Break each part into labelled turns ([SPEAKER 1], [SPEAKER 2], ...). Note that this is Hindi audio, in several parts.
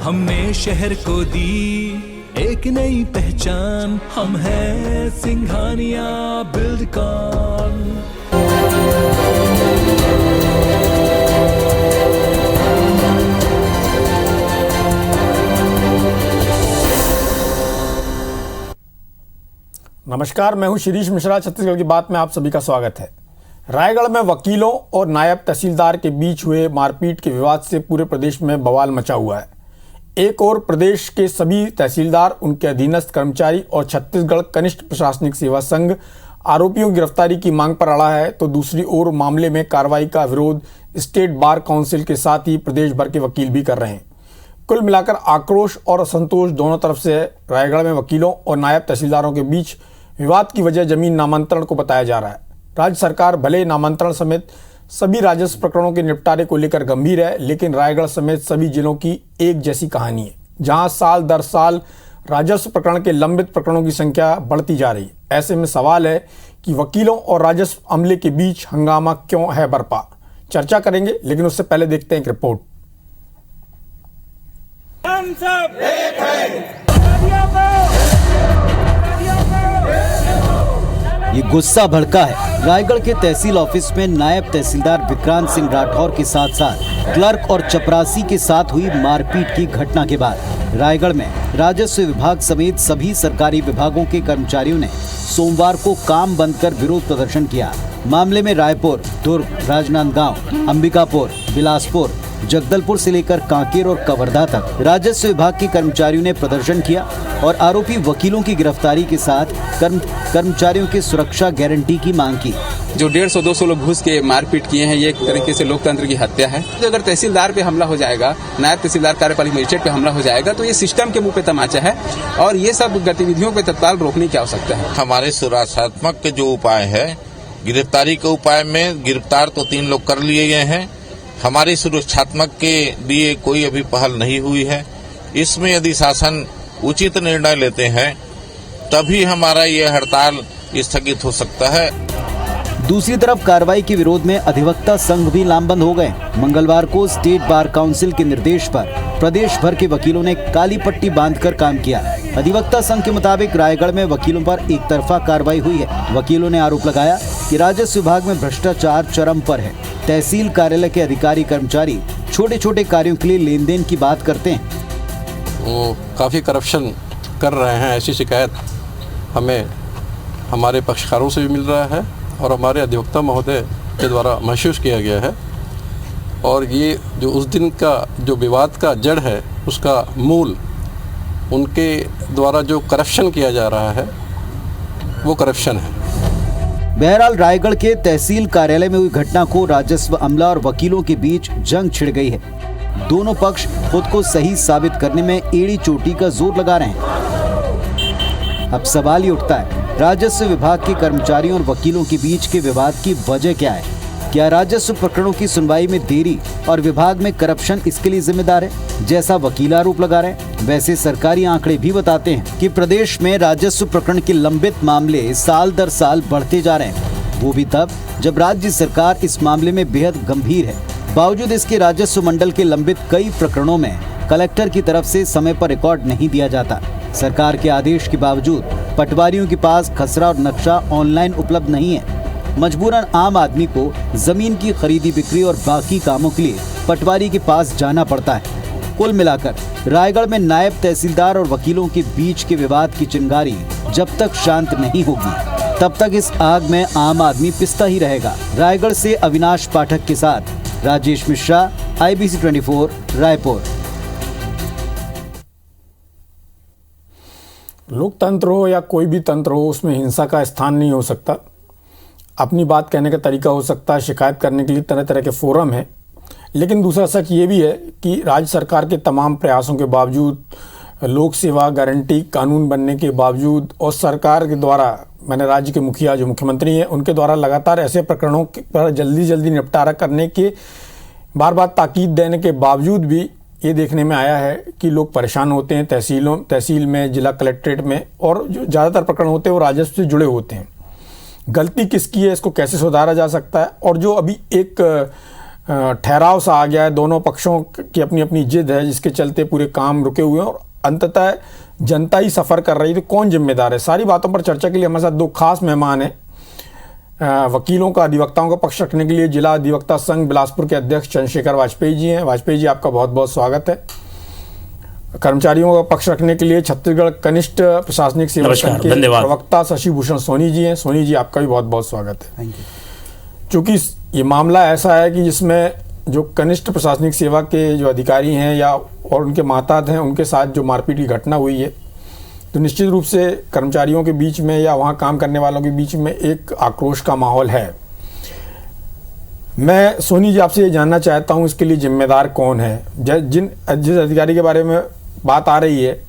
[SPEAKER 1] हमने शहर को दी एक नई पहचान, हम हैं सिंघानिया बिल्डकॉन।
[SPEAKER 2] नमस्कार, मैं हूं शिरीष मिश्रा। छत्तीसगढ़ की बात में आप सभी का स्वागत है। रायगढ़ में वकीलों और नायब तहसीलदार के बीच हुए मारपीट के विवाद से पूरे प्रदेश में बवाल मचा हुआ है। एक ओर प्रदेश के सभी तहसीलदार, उनके अधीनस्थ कर्मचारी और छत्तीसगढ़ कनिष्ठ प्रशासनिक सेवा संघ आरोपियों की गिरफ्तारी की मांग पर अड़ा है, तो दूसरी ओर मामले में कार्रवाई का विरोध स्टेट बार काउंसिल के साथ ही प्रदेश भर के वकील भी कर रहे हैं। कुल मिलाकर आक्रोश और असंतोष दोनों तरफ से है। रायगढ़ में वकीलों और नायब तहसीलदारों के बीच विवाद की वजह जमीन नामांतरण को बताया जा रहा है। राज्य सरकार भले नामांतरण समेत सभी राजस्व प्रकरणों के निपटारे को लेकर गंभीर है, लेकिन रायगढ़ समेत सभी जिलों की एक जैसी कहानी है, जहां साल दर साल राजस्व प्रकरण के लंबित प्रकरणों की संख्या बढ़ती जा रही है। ऐसे में सवाल है कि वकीलों और राजस्व अमले के बीच हंगामा क्यों है बरपा। चर्चा करेंगे, लेकिन उससे पहले देखते हैं एक रिपोर्ट।
[SPEAKER 3] हम सब एक हैं।
[SPEAKER 4] ये गुस्सा भड़का है रायगढ़ के तहसील ऑफिस में नायब तहसीलदार विक्रांत सिंह राठौर के साथ साथ क्लर्क और चपरासी के साथ हुई मारपीट की घटना के बाद रायगढ़ में राजस्व विभाग समेत सभी सरकारी विभागों के कर्मचारियों ने सोमवार को काम बंद कर विरोध प्रदर्शन किया। मामले में रायपुर, दुर्ग, राजनांदगांव, अंबिकापुर, बिलासपुर, जगदलपुर से लेकर कांकेर और कवर्धा तक राजस्व विभाग के कर्मचारियों ने प्रदर्शन किया और आरोपी वकीलों की गिरफ्तारी के साथ कर्मचारियों की सुरक्षा गारंटी की मांग की।
[SPEAKER 5] जो 150-200 लोग घुस के मारपीट किए हैं, ये एक तरीके से लोकतंत्र की हत्या है। तो अगर तहसीलदार पे हमला हो जाएगा, नायब तहसीलदार कार्यपालिक मजिस्ट्रेट पे हमला हो जाएगा, तो ये सिस्टम के मुंह पे तमाचा है और ये सब गतिविधियों पे तत्काल रोकने की आवश्यकता है।
[SPEAKER 6] हमारे सुरक्षात्मक के जो उपाय है, गिरफ्तारी के उपाय में गिरफ्तार तो 3 लोग कर लिए गए हैं। हमारी सुरक्षात्मक के लिए कोई अभी पहल नहीं हुई है। इसमें यदि शासन उचित निर्णय लेते हैं तभी हमारा ये हड़ताल स्थगित हो सकता है।
[SPEAKER 4] दूसरी तरफ कार्रवाई के विरोध में अधिवक्ता संघ भी लामबंद हो गए। मंगलवार को स्टेट बार काउंसिल के निर्देश पर प्रदेश भर के वकीलों ने काली पट्टी बांधकर काम किया। अधिवक्ता संघ के मुताबिक रायगढ़ में वकीलों पर एक तरफा कार्रवाई हुई है। वकीलों ने आरोप लगाया कि राजस्व विभाग में भ्रष्टाचार चरम पर है। तहसील कार्यालय के अधिकारी कर्मचारी छोटे छोटे कार्यों के लिए लेन देन की बात करते हैं।
[SPEAKER 7] वो काफ़ी करप्शन कर रहे हैं, ऐसी शिकायत हमें हमारे पक्षकारों से भी मिल रहा है और हमारे अधिवक्ता महोदय के द्वारा महसूस किया गया है। और ये जो उस दिन का जो विवाद का जड़ है, उसका मूल उनके द्वारा जो करप्शन किया जा रहा है, वो करप्शन है।
[SPEAKER 4] बहरहाल रायगढ़ के तहसील कार्यालय में हुई घटना को राजस्व अमला और वकीलों के बीच जंग छिड़ गई है। दोनों पक्ष खुद को सही साबित करने में एड़ी चोटी का जोर लगा रहे हैं। अब सवाल ये उठता है, राजस्व विभाग के कर्मचारियों और वकीलों के बीच के विवाद की वजह क्या है? क्या राजस्व प्रकरणों की सुनवाई में देरी और विभाग में करप्शन इसके लिए जिम्मेदार है, जैसा वकील आरोप लगा रहे हैं? वैसे सरकारी आंकड़े भी बताते हैं कि प्रदेश में राजस्व प्रकरण के लंबित मामले साल दर साल बढ़ते जा रहे हैं, वो भी तब जब राज्य सरकार इस मामले में बेहद गंभीर है। बावजूद इसके राजस्व मंडल के लंबित कई प्रकरणों में कलेक्टर की तरफ से समय पर रिकॉर्ड नहीं दिया जाता। सरकार के आदेश के बावजूद पटवारियों के पास खसरा और नक्शा ऑनलाइन उपलब्ध नहीं है। मजबूरन आम आदमी को जमीन की खरीदी बिक्री और बाकी कामों के लिए पटवारी के पास जाना पड़ता है। कुल मिलाकर रायगढ़ में नायब तहसीलदार और वकीलों के बीच के विवाद की चिंगारी जब तक शांत नहीं होगी, तब तक इस आग में आम आदमी पिसता ही रहेगा। रायगढ़ से अविनाश पाठक के साथ राजेश मिश्रा, IBC 24, रायपुर।
[SPEAKER 2] लोकतंत्र हो या कोई भी तंत्र हो, उसमें हिंसा का स्थान नहीं हो सकता। अपनी बात कहने का तरीका हो सकता है, शिकायत करने के लिए तरह तरह के फोरम है। लेकिन दूसरा सच ये भी है कि राज्य सरकार के तमाम प्रयासों के बावजूद, लोक सेवा गारंटी कानून बनने के बावजूद और सरकार के द्वारा, मैंने राज्य के मुखिया जो मुख्यमंत्री हैं उनके द्वारा लगातार ऐसे प्रकरणों पर जल्दी निपटारा करने के बार बार ताकीद देने के बावजूद भी ये देखने में आया है कि लोग परेशान होते हैं। तहसील में, जिला कलेक्ट्रेट में, और जो ज़्यादातर प्रकरण होते हैं वो राजस्व से जुड़े होते हैं। गलती किसकी है, इसको कैसे सुधारा जा सकता है, और जो अभी एक ठहराव सा आ गया है। दोनों पक्षों की अपनी अपनी जिद है, जिसके चलते पूरे काम रुके हुए हैं और अंततः जनता ही सफ़र कर रही है। तो कौन जिम्मेदार है? सारी बातों पर चर्चा के लिए हमारे साथ दो खास मेहमान हैं। वकीलों का, अधिवक्ताओं का पक्ष रखने के लिए जिला अधिवक्ता संघ बिलासपुर के अध्यक्ष चंद्रशेखर वाजपेयी जी हैं। वाजपेयी जी, आपका बहुत बहुत स्वागत है। कर्मचारियों का पक्ष रखने के लिए छत्तीसगढ़ कनिष्ठ प्रशासनिक सेवा संघ के प्रवक्ता शशि भूषण सोनी जी हैं। सोनी जी, आपका भी बहुत बहुत स्वागत है।
[SPEAKER 8] Thank you.
[SPEAKER 2] चूँकि ये मामला ऐसा है कि जिसमें जो कनिष्ठ प्रशासनिक सेवा के जो अधिकारी हैं या और उनके माताहत हैं, उनके साथ जो मारपीट की घटना हुई है, तो निश्चित रूप से कर्मचारियों के बीच में या वहाँ काम करने वालों के बीच में एक आक्रोश का माहौल है। मैं सोनी जी आपसे ये जानना चाहता हूँ, इसके लिए जिम्मेदार कौन है? जिस अधिकारी के बारे में बात आ रही है,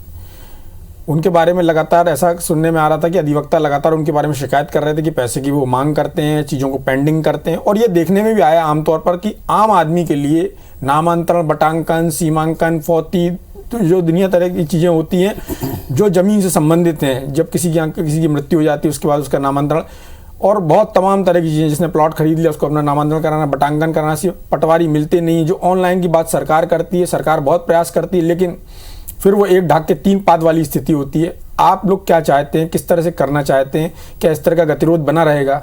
[SPEAKER 2] उनके बारे में लगातार ऐसा सुनने में आ रहा था कि अधिवक्ता लगातार उनके बारे में शिकायत कर रहे थे कि पैसे की वो मांग करते हैं, चीज़ों को पेंडिंग करते हैं। और ये देखने में भी आया आमतौर पर कि आम आदमी के लिए नामांतरण, बटांकन, सीमांकन, फौती, तो जो दुनिया तरह की चीज़ें होती हैं जो ज़मीन से संबंधित हैं, जब किसी की मृत्यु हो जाती है उसके बाद उसका नामांतरण और बहुत तमाम तरह की चीज़ें, जिसने प्लॉट खरीद लिया उसको अपना नामांतरण कराना, बटांकन कराना, पटवारी मिलते नहीं। जो ऑनलाइन की बात सरकार करती है, सरकार बहुत प्रयास करती है, लेकिन फिर वो एक ढाक के तीन पात वाली स्थिति होती है। आप लोग क्या चाहते हैं, किस तरह से करना चाहते हैं? क्या इस तरह का गतिरोध बना रहेगा?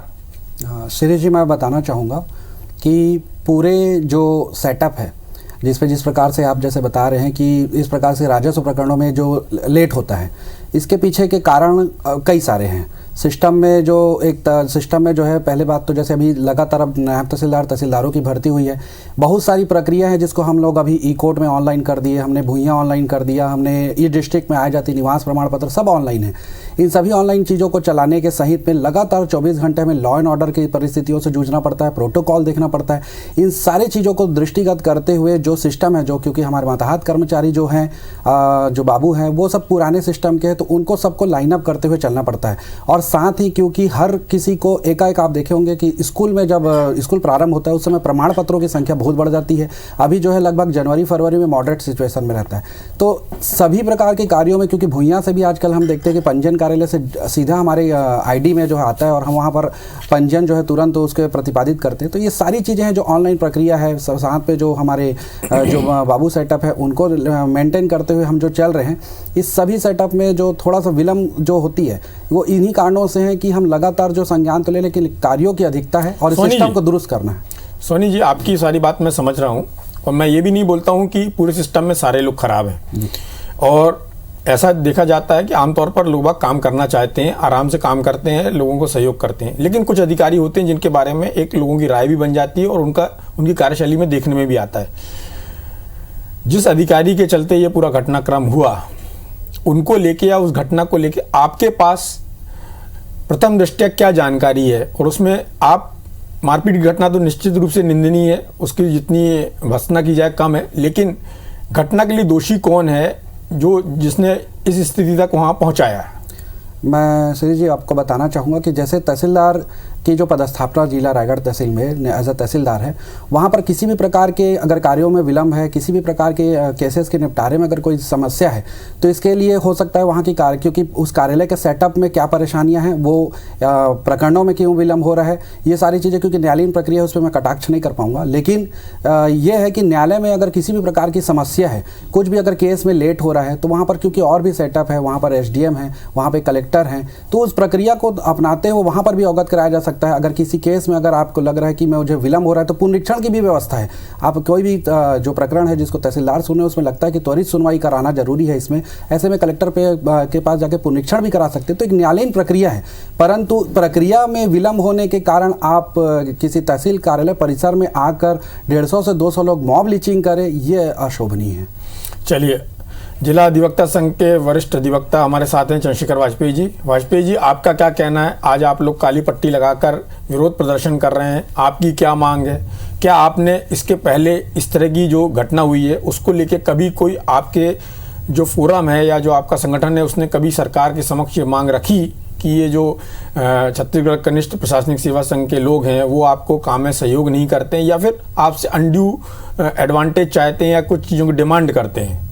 [SPEAKER 8] श्री जी, मैं बताना चाहूँगा कि पूरे जो सेटअप है, जिस प्रकार से आप जैसे बता रहे हैं कि इस प्रकार से राजस्व प्रकरणों में जो लेट होता है, इसके पीछे के कारण कई सारे हैं। सिस्टम में जो है, पहले बात तो जैसे अभी लगातार अब नायब तहसीलदारों की भर्ती हुई है। बहुत सारी प्रक्रिया है जिसको हम लोग अभी ई कोर्ट में ऑनलाइन कर दिए, हमने भूइयाँ ऑनलाइन कर दिया, हमने ई डिस्ट्रिक्ट में आय जाति निवास प्रमाण पत्र सब ऑनलाइन है। इन सभी ऑनलाइन चीज़ों को चलाने के सहित में लगातार 24 घंटे में लॉ एंड ऑर्डर की परिस्थितियों से जूझना पड़ता है, प्रोटोकॉल देखना पड़ता है। इन सारी चीज़ों को दृष्टिगत करते हुए जो सिस्टम है, जो क्योंकि हमारे मातहत कर्मचारी जो हैं, जो बाबू हैं, वो सब पुराने सिस्टम के हैं, तो उनको सबको लाइनअप करते हुए चलना पड़ता है। और साथ ही क्योंकि हर किसी को एकाएक, आप देखे होंगे कि स्कूल में जब स्कूल प्रारंभ होता है उस समय प्रमाण पत्रों की संख्या बहुत बढ़ जाती है। अभी जो है लगभग जनवरी फरवरी में मॉडरेट सिचुएशन में रहता है। तो सभी प्रकार के कार्यों में, क्योंकि भूइयाँ से भी आजकल हम देखते हैं कि पंजीयन कार्यालय से सीधा हमारे आईडी में जो है आता है और हम वहाँ पर पंजीयन जो है तुरंत उसके प्रतिपादित करते हैं। तो ये सारी चीज़ें हैं जो ऑनलाइन प्रक्रिया है। साथ पे जो हमारे जो बाबू सेटअप है उनको मेंटेन करते हुए हम जो चल रहे हैं, इस सभी सेटअप में जो थोड़ा सा विलम्ब जो होती है वो इन्हीं कारणों से है कि हम लगातार जो संज्ञान तो ले, लेकिन कार्यों की अधिकता है और इस सिस्टम को दुरुस्त करना है।
[SPEAKER 2] सोनी जी, आपकी सारी बात मैं समझ रहा हूँ और मैं ये भी नहीं बोलता हूँ कि पूरे सिस्टम में सारे लोग खराब हैं। और ऐसा देखा जाता है कि आमतौर पर लोग काम करना चाहते हैं, आराम से काम करते हैं, लोगों को सहयोग करते हैं। लेकिन कुछ अधिकारी होते हैं जिनके बारे में एक लोगों की राय भी बन जाती है और उनकी कार्यशैली में देखने में भी आता है। जिस अधिकारी के चलते ये पूरा घटनाक्रम हुआ, उनको लेके या उस घटना को लेके आपके पास प्रथम दृष्टया क्या जानकारी है? और उसमें आप, मारपीट की घटना तो निश्चित रूप से निंदनीय है, उसकी जितनी भर्त्सना की जाए कम है, लेकिन घटना के लिए दोषी कौन है जिसने इस स्थिति तक वहाँ पहुँचाया है?
[SPEAKER 8] मैं श्री जी आपको बताना चाहूँगा कि जैसे तहसीलदार की जो पदस्थापना जिला रायगढ़ तहसील में एज अ तहसीलदार है, वहाँ पर किसी भी प्रकार के अगर कार्यों में विलम्ब है, किसी भी प्रकार के केसेस के निपटारे में अगर कोई समस्या है, तो इसके लिए हो सकता है वहाँ की क्योंकि उस कार्यालय के सेटअप में क्या परेशानियाँ हैं, वो प्रकरणों में क्यों विलम्ब हो रहा है, ये सारी चीज़ें, क्योंकि न्यायालयीन प्रक्रिया है उस पर मैं कटाक्ष नहीं कर पाऊँगा। लेकिन ये है कि न्यायालय में अगर किसी भी प्रकार की समस्या है, कुछ भी अगर केस में लेट हो रहा है, तो वहाँ पर क्योंकि और भी सेटअप है, वहाँ पर SDM है, वहाँ पर कलेक्टर हैं, तो उस प्रक्रिया को अपनाते हुए वहाँ पर भी अवगत कराया जा सकता है। अगर किसी केस में अगर आपको लग रहा है कि मुझे विलम्ब हो रहा है, तो पुनरीक्षण की भी व्यवस्था है। आप कोई भी जो प्रकरण है जिसको तहसीलदार सुने, उसमें लगता है कि त्वरित सुनवाई कराना जरूरी है इसमें, ऐसे में कलेक्टर के पास जाके पुनरीक्षण भी करा सकते हैं। तो एक न्यायालयीन प्रक्रिया है, परंतु प्रक्रिया में विलम्ब होने के कारण आप किसी तहसील कार्यालय परिसर में आकर 150 से 200 लोग मॉब लिंचिंग करें, ये अशोभनीय है।
[SPEAKER 2] चलिए, जिला अधिवक्ता संघ के वरिष्ठ अधिवक्ता हमारे साथ हैं चंद्रशेखर वाजपेयी जी। वाजपेयी जी, आपका क्या कहना है? आज आप लोग काली पट्टी लगाकर विरोध प्रदर्शन कर रहे हैं, आपकी क्या मांग है? क्या आपने इसके पहले इस तरह की जो घटना हुई है उसको लेके कभी कोई आपके जो फोरम है या जो आपका संगठन है उसने कभी सरकार के समक्ष ये मांग रखी कि ये जो छत्तीसगढ़ कनिष्ठ प्रशासनिक सेवा संघ के लोग हैं वो आपको काम में सहयोग नहीं करते हैं, या फिर आपसे अनड्यू एडवांटेज चाहते हैं या कुछ चीज़ों की डिमांड करते हैं?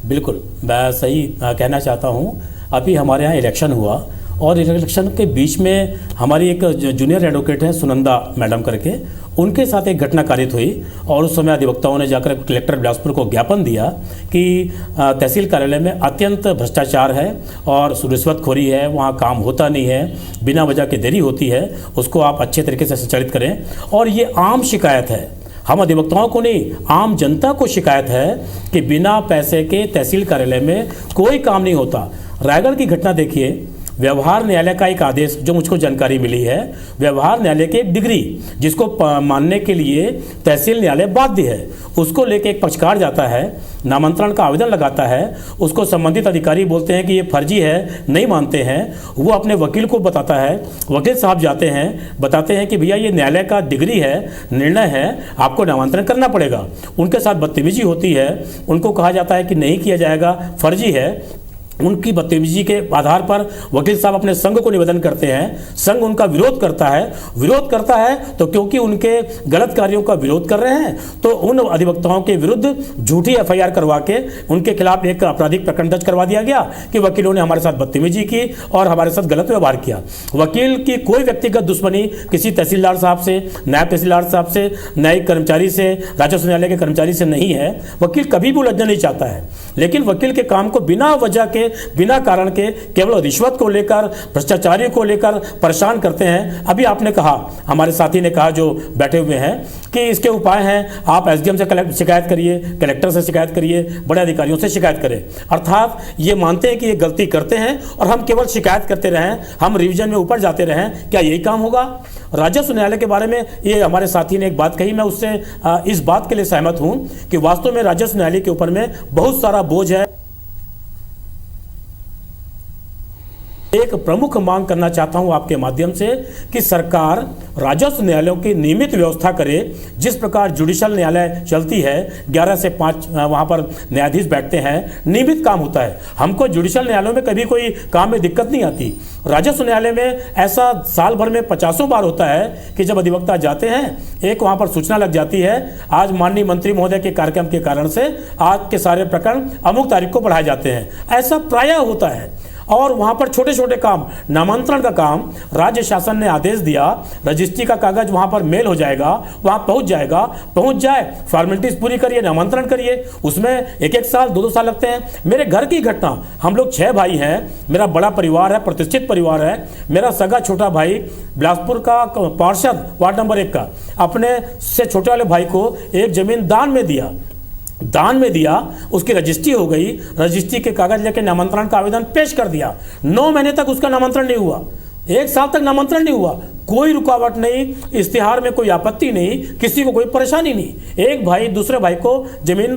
[SPEAKER 9] बिल्कुल, मैं सही कहना चाहता हूँ। अभी हमारे यहाँ इलेक्शन हुआ और इलेक्शन के बीच में हमारी एक जूनियर एडवोकेट है सुनंदा मैडम करके, उनके साथ एक घटना कारित हुई और उस समय अधिवक्ताओं ने जाकर कलेक्टर बिलासपुर को ज्ञापन दिया कि तहसील कार्यालय में अत्यंत भ्रष्टाचार है और रिश्वतखोरी है, वहाँ काम होता नहीं है, बिना वजह के देरी होती है, उसको आप अच्छे तरीके से संचालित करें। और ये आम शिकायत है, हम अधिवक्ताओं को नहीं, आम जनता को शिकायत है कि बिना पैसे के तहसील कार्यालय में कोई काम नहीं होता। रायगढ़ की घटना देखिए, व्यवहार न्यायालय का एक आदेश जो मुझको जानकारी मिली है, व्यवहार न्यायालय की एक डिग्री जिसको मानने के लिए तहसील न्यायालय बाध्य है, उसको लेके एक पक्षकार जाता है, नामांतरण का आवेदन लगाता है, उसको संबंधित अधिकारी बोलते हैं कि ये फर्जी है, नहीं मानते हैं, वो अपने वकील को बताता है, वकील साहब जाते हैं, बताते हैं कि भैया ये न्यायालय का डिग्री है, निर्णय है, आपको नामांतरण करना पड़ेगा। उनके साथ बदतमीजी होती है, उनको कहा जाता है कि नहीं किया जाएगा, फर्जी है। उनकी बदतमीजी के आधार पर वकील साहब अपने संघ को निवेदन करते हैं, संघ उनका विरोध करता है तो क्योंकि उनके गलत कार्यों का विरोध कर रहे हैं तो उन अधिवक्ताओं के विरुद्ध झूठी एफआईआर करवा के उनके खिलाफ एक आपराधिक प्रकरण दर्ज करवा दिया गया कि वकीलों ने हमारे साथ बदतमीजी की और हमारे साथ गलत व्यवहार किया। वकील की कोई व्यक्तिगत दुश्मनी किसी तहसीलदार साहब से, नायब तहसीलदार साहब से, न्यायिक कर्मचारी से, राजस्व न्यायालय के कर्मचारी से नहीं है। वकील कभी भी उलझना नहीं चाहता है, लेकिन वकील के काम को बिना वजह के, बिना कारण के, केवल रिश्वत को लेकर, भ्रष्टाचारी को लेकर परेशान करते हैं। अभी आपने कहा, हमारे साथी ने कहा जो बैठे हुए हैं कि इसके उपाय हैं, आप एसडीएम से शिकायत करिए, कलेक्टर से शिकायत करिए, बड़े अधिकारियों से शिकायत करें। अर्थात ये मानते हैं कि ये गलती करते हैं और हम केवल शिकायत करते रहें, हम रिवीजन में ऊपर जाते रहें, क्या यही काम होगा? राजस्व न्यायालय के बारे में ये हमारे साथी ने एक बात कही, मैं उससे इस बात के लिए सहमत हूं कि वास्तव में राजस्व न्यायालय के ऊपर में बहुत सारा बोझ है। एक प्रमुख मांग करना चाहता हूं आपके माध्यम से कि सरकार राजस्व न्यायालयों की नियमित व्यवस्था करे। जिस प्रकार जुडिशल न्यायालय चलती है, 11 से 5 वहां पर न्यायाधीश बैठते हैं, नियमित काम होता है। हमको जुडिशल न्यायालयों में कभी कोई काम में दिक्कत नहीं आती। राजस्व न्यायालय में ऐसा साल भर में 50 बार होता है कि जब अधिवक्ता जाते हैं, एक वहां पर सूचना लग जाती है, आज माननीय मंत्री महोदय के कार्यक्रम के कारण से आज के सारे प्रकरण अमुक तारीख को बढ़ाए जाते हैं। ऐसा प्रायः होता है और वहां पर छोटे छोटे काम, नामांतरण का काम, राज्य शासन ने आदेश दिया, रजिस्ट्री का कागज वहां पर मेल हो जाएगा, वहां पहुंच जाएगा, पहुंच जाए, फॉर्मेलिटीज पूरी करिए, नामांतरण करिए, उसमें 1-1 साल 2-2 साल लगते हैं। मेरे घर की घटना, हम लोग 6 भाई हैं, मेरा बड़ा परिवार है, प्रतिष्ठित परिवार है। मेरा सगा छोटा भाई बिलासपुर का पार्षद वार्ड नंबर 1 का अपने से छोटे वाले भाई को एक जमीन दान में दिया, उसकी रजिस्ट्री हो गई, रजिस्ट्री के कागज लेकर नामांतरण का आवेदन पेश कर दिया। 9 महीने तक उसका नामांतरण नहीं हुआ, 1 साल तक नामांतरण नहीं हुआ, कोई रुकावट नहीं, इश्तिहार में कोई आपत्ति नहीं, किसी को कोई परेशानी नहीं। एक भाई दूसरे भाई को जमीन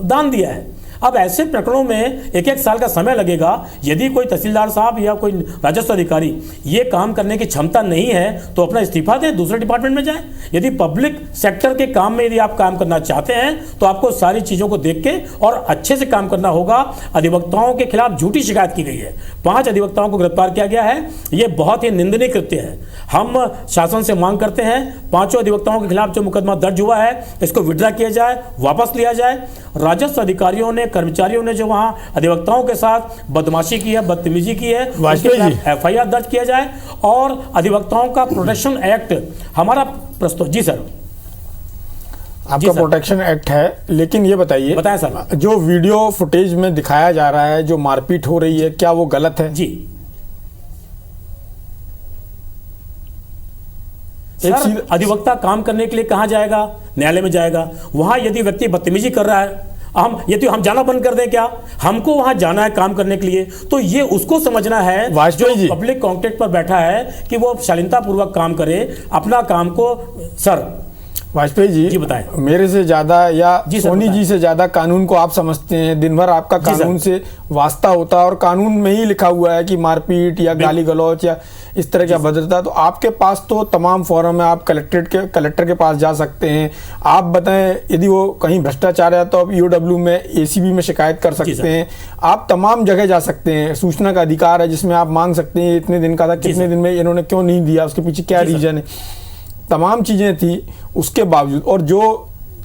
[SPEAKER 9] दान दिया है। अब ऐसे प्रकरणों में 1-1 साल का समय लगेगा। यदि कोई तहसीलदार साहब या कोई राजस्व अधिकारी ये काम करने की क्षमता नहीं है तो अपना इस्तीफा दें, दूसरे डिपार्टमेंट में जाएं। यदि पब्लिक सेक्टर के काम में यदि आप काम करना चाहते हैं तो आपको सारी चीज़ों को देख के और अच्छे से काम करना होगा। अधिवक्ताओं के खिलाफ झूठी शिकायत की गई है, 5 अधिवक्ताओं को गिरफ्तार किया गया है, ये बहुत ही निंदनीय कृत्य है। हम शासन से मांग करते हैं 5 अधिवक्ताओं के खिलाफ जो मुकदमा दर्ज हुआ है इसको विड्रा किया जाए, वापस लिया जाए। राजस्व अधिकारियों ने, कर्मचारियों ने जो वहां अधिवक्ताओं के साथ बदमाशी की है, बदतमीजी की है, एफआईआर दर्ज किया जाए और अधिवक्ताओं का प्रोटेक्शन एक्ट हमारा प्रस्तुत। जी सर,
[SPEAKER 2] आपका प्रोटेक्शन एक्ट है, लेकिन ये बताएं
[SPEAKER 9] सर,
[SPEAKER 2] जो वीडियो फुटेज में दिखाया जा रहा है, जो मारपीट हो रही है, क्या वो गलत है?
[SPEAKER 9] जी सर, अधिवक्ता काम करने के लिए कहां जाएगा? न्यायालय में जाएगा। वहां यदि व्यक्ति बदतमीजी कर रहा है, हम जाना बंद कर दें क्या? हमको वहां जाना है काम करने के लिए, तो ये उसको समझना है जो पब्लिक कॉन्टेक्ट पर बैठा है कि वो शालीनता पूर्वक काम करे अपना काम को। सर
[SPEAKER 2] वाजपेयी जी बताएं, मेरे से ज्यादा या सोनी जी से ज्यादा कानून को आप समझते हैं। दिन भर आपका कानून से वास्ता होता है और कानून में ही लिखा हुआ है कि मारपीट या गाली गलौच या इस तरह की अभद्रता, तो आपके पास तो तमाम फोरम है, आप कलेक्टर के पास जा सकते हैं। आप बताएं, यदि वो कहीं भ्रष्टाचार है तो आप ईओडब्ल्यू में, एसीबी में शिकायत कर सकते हैं। आप तमाम जगह जा सकते हैं। सूचना का अधिकार है जिसमें आप मांग सकते हैं इतने दिन का था, कितने दिन में इन्होंने क्यों नहीं दिया, उसके पीछे क्या रीजन है, तमाम चीजें थी। उसके बावजूद और जो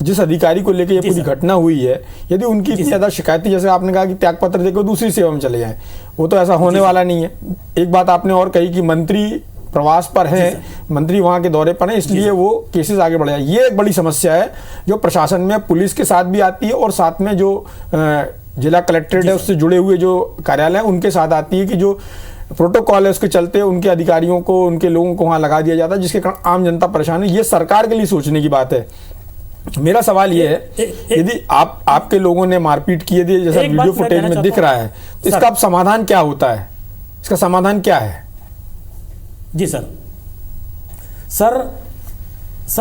[SPEAKER 2] जिस अधिकारी को लेकर ये पूरी घटना हुई है, यदि उनकी इतनी ज्यादा शिकायतें, जैसे आपने कहा कि त्यागपत्र देकर दूसरी सेवा में चले जाएं, वो तो ऐसा होने वाला नहीं है। एक बात आपने और कही कि मंत्री प्रवास पर हैं, मंत्री वहां के दौरे पर हैं, इसलिए वो केसेस आगे बढ़ जाए। ये एक बड़ी समस्या है जो प्रशासन में पुलिस के साथ भी आती है और साथ में जो जिला कलेक्ट्रेट है उससे जुड़े हुए जो कार्यालय हैं उनके साथ आती है कि जो प्रोटोकॉल है उसके चलते उनके अधिकारियों को, उनके लोगों को वहां लगा दिया जाता है, जिसके कारण आम जनता परेशान है। ये सरकार के लिए सोचने की बात है। मेरा सवाल ये है, यदि आपके लोगों ने मारपीट की है जैसा वीडियो फुटेज में दिख रहा है, तो इसका अब समाधान क्या होता है? इसका समाधान क्या है?
[SPEAKER 9] जी सर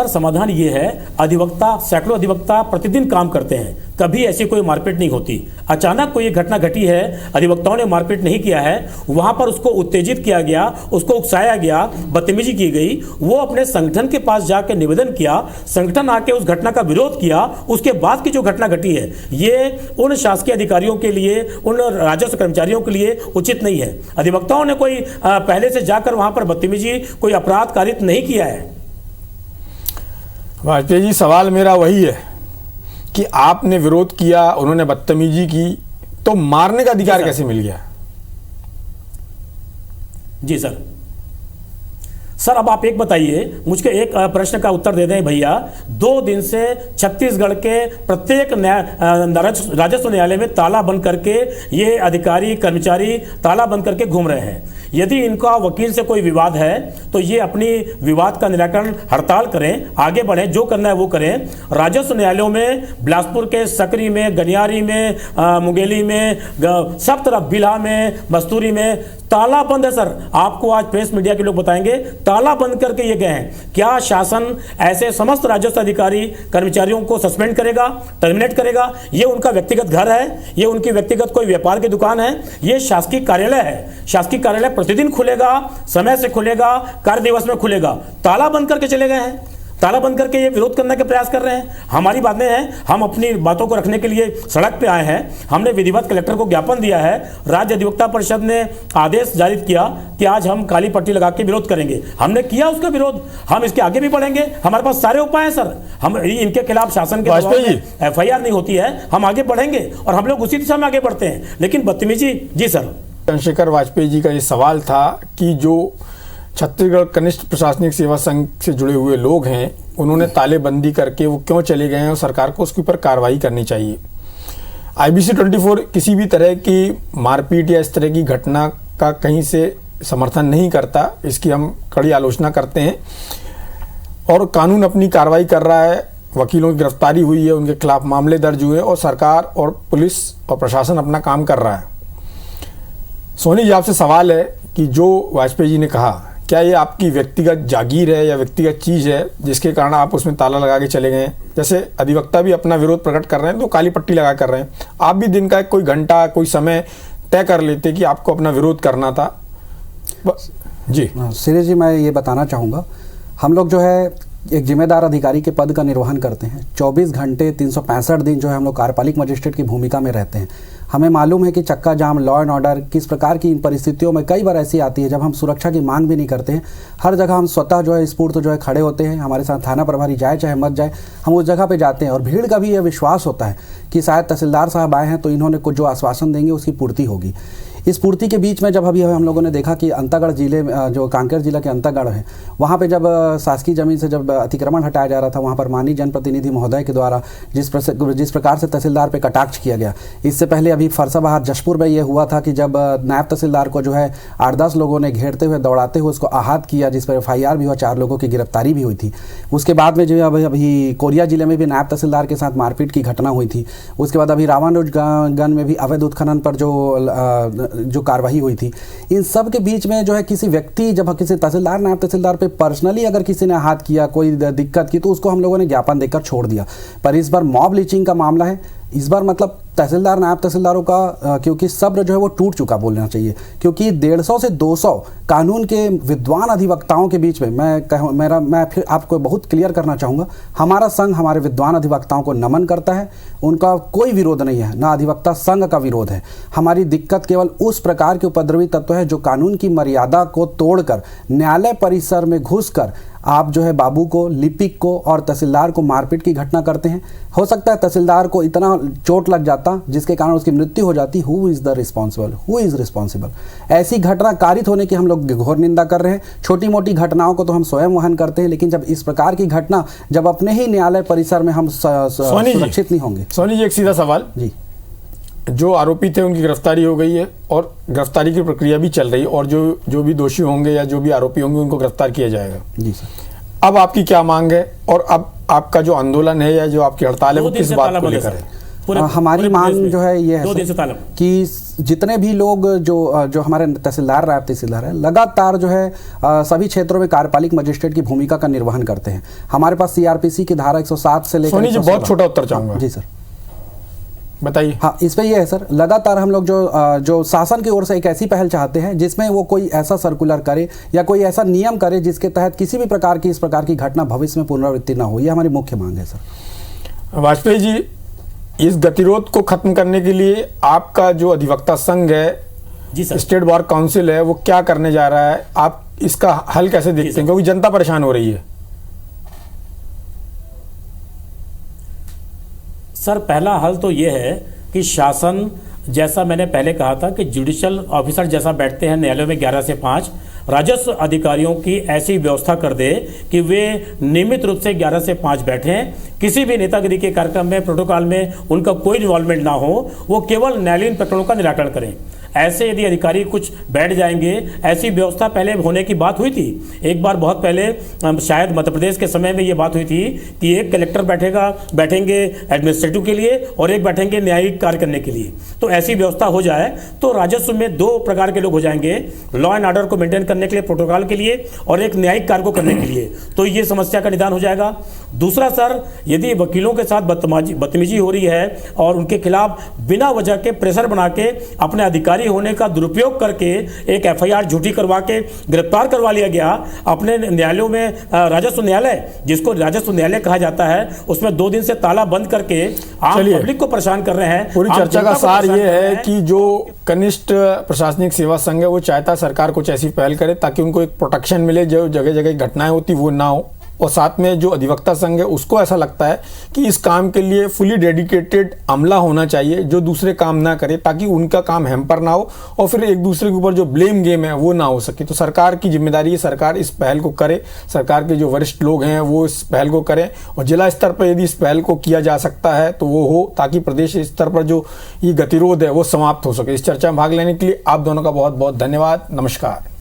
[SPEAKER 9] समाधान ये है, अधिवक्ता, सैकड़ों अधिवक्ता प्रतिदिन काम करते हैं, कभी ऐसी कोई मारपीट नहीं होती। अचानक कोई घटना घटी है, अधिवक्ताओं ने मारपीट नहीं किया है, वहां पर उसको उत्तेजित किया गया, उसको उकसाया गया, बदतमीजी की गई, वो अपने संगठन के पास जाकर निवेदन किया, संगठन आके उस घटना का विरोध किया, उसके बाद की जो घटना घटी है ये उन शासकीय अधिकारियों के लिए, उन राजस्व कर्मचारियों के लिए उचित नहीं है। अधिवक्ताओं ने कोई पहले से जाकर वहां पर बदतमीजी, कोई अपराध कारित नहीं किया है।
[SPEAKER 2] वाजपेयी जी, सवाल मेरा वही है कि आपने विरोध किया, उन्होंने बदतमीजी की, तो मारने का अधिकार कैसे मिल गया?
[SPEAKER 9] जी सर अब आप एक बताइए, मुझको एक प्रश्न का उत्तर दे दें भैया। 2 दिन से छत्तीसगढ़ के प्रत्येक राजस्व न्यायालय में ताला बंद करके ये अधिकारी कर्मचारी ताला बंद करके घूम रहे हैं। यदि इनका वकील से कोई विवाद है तो ये अपनी विवाद का निराकरण हड़ताल करें, आगे बढ़ें, जो करना है वो करें। राजस्व न्यायालयों में बिलासपुर के सकरी में, गनियारी में, मुंगेली में, सब तरफ बिल्हा में, मस्तूरी में ताला बंद है सर। आपको आज प्रेस मीडिया के लोग बताएंगे ताला बंद करके ये गए हैं। क्या शासन ऐसे समस्त राजस्व अधिकारी कर्मचारियों को सस्पेंड करेगा, टर्मिनेट करेगा? ये उनका व्यक्तिगत घर है, ये उनकी व्यक्तिगत कोई व्यापार की दुकान है, ये शासकीय कार्यालय है। शासकीय कार्यालय प्रतिदिन खुलेगा, समय से खुलेगा, कार्य दिवस में खुलेगा, ताला बंद करके चले गए हैं। ताला बंद करके ये विरोध करने के प्रयास कर रहे हैं। हमारी बातें हैं, हम अपनी बातों को रखने के लिए सड़क पे आए हैं। हमने विधिवत कलेक्टर को ज्ञापन दिया है, राज्य अधिवक्ता परिषद ने आदेश जारी किया कि आज हम काली पट्टी लगा के विरोध करेंगे। हमने किया उसका विरोध, हम इसके आगे भी बढ़ेंगे। हमारे पास सारे उपाय हैं सर, हम इनके खिलाफ शासन के FIR नहीं होती है, हम आगे बढ़ेंगे और हम लोग उसी दिशा में आगे बढ़ते हैं। लेकिन बदतमीजी, जी सर।
[SPEAKER 2] चंद्रशेखर वाजपेयी जी का ये सवाल था कि जो छत्तीसगढ़ कनिष्ठ प्रशासनिक सेवा संघ से जुड़े हुए लोग हैं उन्होंने तालेबंदी करके वो क्यों चले गए हैं और सरकार को उसके ऊपर कार्रवाई करनी चाहिए। IBC 24 किसी भी तरह की मारपीट या इस तरह की घटना का कहीं से समर्थन नहीं करता, इसकी हम कड़ी आलोचना करते हैं और कानून अपनी कार्रवाई कर रहा है। वकीलों की गिरफ्तारी हुई है, उनके खिलाफ मामले दर्ज हुए और सरकार और पुलिस और प्रशासन अपना काम कर रहा है। सोनी जी, आपसे सवाल है कि जो वाजपेयी जी ने कहा, क्या ये आपकी व्यक्तिगत जागीर है या व्यक्तिगत चीज़ है जिसके कारण आप उसमें ताला लगा के चले गए? जैसे अधिवक्ता भी अपना विरोध प्रकट कर रहे हैं तो काली पट्टी लगा कर रहे हैं, आप भी दिन का कोई घंटा, कोई समय तय कर लेते कि आपको अपना विरोध करना था। जी
[SPEAKER 8] सीरीज जी, मैं ये बताना चाहूँगा, हम लोग जो है एक जिम्मेदार अधिकारी के पद का निर्वहन करते हैं। 24 घंटे 365 दिन जो है हम लोग कार्यपालिक मजिस्ट्रेट की भूमिका में रहते हैं। हमें मालूम है कि चक्का जाम, लॉ एंड ऑर्डर किस प्रकार की इन परिस्थितियों में कई बार ऐसी आती है जब हम सुरक्षा की मांग भी नहीं करते हैं। हर जगह हम स्वतः जो है स्फूर्त जो है खड़े होते हैं। हमारे साथ थाना प्रभारी जाए चाहे मत जाए, हम उस जगह पे जाते हैं और भीड़ का भी यह विश्वास होता है कि शायद तहसीलदार साहब आए हैं तो इन्होंने कुछ जो आश्वासन देंगे उसकी पूर्ति होगी। इस पूर्ति के बीच में जब अभी हम लोगों ने देखा कि अंतागढ़ जिले में, जो कांकेर जिला के अंतागढ़ है, वहाँ पे जब शासकीय जमीन से जब अतिक्रमण हटाया जा रहा था, वहाँ पर माननीय जनप्रतिनिधि महोदय के द्वारा जिस प्रकार से तहसीलदार पे कटाक्ष किया गया। इससे पहले अभी फरसाबहार जशपुर में ये हुआ था कि जब नायब तहसीलदार को जो है 8-10 लोगों ने घेरते हुए, दौड़ाते हुए उसको आहत किया, जिस पर FIR भी हुआ, 4 लोगों की गिरफ्तारी भी हुई थी। उसके बाद में जो अभी कोरिया जिले में भी नायब तहसीलदार के साथ मारपीट की घटना हुई थी। उसके बाद अभी रावणगंज में भी अवैध उत्खनन पर जो कार्रवाई हुई थी। इन सब के बीच में जो है किसी व्यक्ति, जब किसी तहसीलदार, नायब तहसीलदार पे पर्सनली अगर किसी ने आहत किया, कोई दिक्कत की, तो उसको हम लोगों ने ज्ञापन देकर छोड़ दिया। पर इस बार मॉब लिंचिंग का मामला है। इस बार मतलब तहसीलदार, नायब तहसीलदारों का क्योंकि सब्र जो है वो टूट चुका बोलना चाहिए, क्योंकि 150 से 200 कानून के विद्वान अधिवक्ताओं के बीच में मैं फिर आपको बहुत क्लियर करना चाहूँगा, हमारा संघ हमारे विद्वान अधिवक्ताओं को नमन करता है। उनका कोई विरोध नहीं है, ना अधिवक्ता संघ का विरोध है। हमारी दिक्कत केवल उस प्रकार के उपद्रवी तत्व है जो कानून की मर्यादा को तोड़कर न्यायालय परिसर में घुसकर आप जो है बाबू को, लिपिक को और तहसीलदार को मारपीट की घटना करते हैं। हो सकता है तहसीलदार को इतना चोट लग जाता जिसके कारण उसकी मृत्यु हो जाती। Who is the responsible, who is responsible? ऐसी घटना कारित होने की हम लोग घोर निंदा कर रहे हैं। छोटी मोटी घटनाओं को तो हम स्वयं वहन करते हैं, लेकिन जब इस प्रकार की घटना, जब अपने ही न्यायालय परिसर में हम सुरक्षित नहीं होंगे।
[SPEAKER 2] सोनी जी, एक सीधा सवाल
[SPEAKER 8] जी,
[SPEAKER 2] जो आरोपी थे उनकी गिरफ्तारी हो गई है और गिरफ्तारी की प्रक्रिया भी चल रही है, और जो भी दोषी होंगे या जो भी आरोपी होंगे उनको गिरफ्तार किया जाएगा।
[SPEAKER 8] जी सर।
[SPEAKER 2] अब आपकी क्या मांग है, और अब आपका जो आंदोलन है या जो आपकी हड़ताल है वो किस बात को लेकर है?
[SPEAKER 8] हमारी मांग जो है ये है कि जितने भी लोग जो हमारे तहसीलदार, नायब तहसीलदार है, लगातार जो है सभी क्षेत्रों में कार्यपालिक मजिस्ट्रेट की भूमिका का निर्वहन करते हैं। हमारे पास सीआरपीसी की धारा 107 से लेकर
[SPEAKER 2] सोनी जी, बहुत छोटा उत्तर चाहूंगा।
[SPEAKER 8] जी सर,
[SPEAKER 2] बताइए।
[SPEAKER 8] हाँ, इस पे ये है सर, लगातार हम लोग जो शासन की ओर से एक ऐसी पहल चाहते हैं जिसमें वो कोई ऐसा सर्कुलर करे या कोई ऐसा नियम करे जिसके तहत किसी भी प्रकार की इस प्रकार की घटना भविष्य में पुनरावृत्ति ना हो। ये हमारी मुख्य मांग है सर।
[SPEAKER 2] वाजपेयी जी, इस गतिरोध को खत्म करने के लिए आपका जो अधिवक्ता संघ है,
[SPEAKER 9] जी सर,
[SPEAKER 2] स्टेट बार काउंसिल है, वो क्या करने जा रहा है? आप इसका हल कैसे देखते हैं, क्योंकि जनता परेशान हो रही है?
[SPEAKER 9] सर, पहला हल तो ये है कि शासन, जैसा मैंने पहले कहा था कि जुडिशियल ऑफिसर जैसा बैठते हैं न्यायालयों में 11 से 5, राजस्व अधिकारियों की ऐसी व्यवस्था कर दे कि वे नियमित रूप से 11 से 5 बैठें। किसी भी नेतागिरी के कार्यक्रम में, प्रोटोकॉल में उनका कोई इन्वॉल्वमेंट ना हो, वो केवल न्यायालयीन प्रकरणों का निराकरण करें। ऐसे यदि अधिकारी कुछ बैठ जाएंगे, ऐसी व्यवस्था पहले होने की बात हुई थी। एक बार बहुत पहले शायद मध्य प्रदेश के समय में ये बात हुई थी कि एक कलेक्टर बैठेंगे एडमिनिस्ट्रेटिव के लिए और एक बैठेंगे न्यायिक कार्य करने के लिए। तो ऐसी व्यवस्था हो जाए तो राजस्व में 2 प्रकार के लोग हो जाएंगे, लॉ एंड ऑर्डर को मेंटेन करने के लिए, प्रोटोकॉल के लिए, और एक न्यायिक कार्य को करने के लिए। तो ये समस्या का निदान हो जाएगा। दूसरा सर, यदि वकीलों के साथ बदतमीजी हो रही है और उनके खिलाफ बिना वजह के प्रेशर बना के, अपने अधिकारी होने का दुरुपयोग करके एक एफआईआर झूठी करवा के गिरफ्तार करवा लिया गया, अपने न्यायालयों में राजस्व न्यायालय, जिसको राजस्व न्यायालय कहा जाता है, उसमें 2 दिन से ताला बंद करके आम पब्लिक को परेशान कर रहे हैं।
[SPEAKER 2] पूरी चर्चा का सार ये है कि जो कनिष्ठ प्रशासनिक सेवा संघ है वो चाहता है सरकार कुछ ऐसी पहल करे ताकि उनको एक प्रोटेक्शन मिले, जो जगह जगह घटनाएं होती वो ना हो। और साथ में जो अधिवक्ता संघ है उसको ऐसा लगता है कि इस काम के लिए फुली डेडिकेटेड अमला होना चाहिए जो दूसरे काम ना करे, ताकि उनका काम हैम्पर ना हो और फिर एक दूसरे के ऊपर जो ब्लेम गेम है वो ना हो सके। तो सरकार की जिम्मेदारी है, सरकार इस पहल को करे, सरकार के जो वरिष्ठ लोग हैं वो इस पहल को करें, और जिला स्तर पर यदि इस पहल को किया जा सकता है तो वो हो, ताकि प्रदेश स्तर पर जो ये गतिरोध है वो समाप्त हो सके। इस चर्चा में भाग लेने के लिए आप दोनों का बहुत बहुत धन्यवाद। नमस्कार।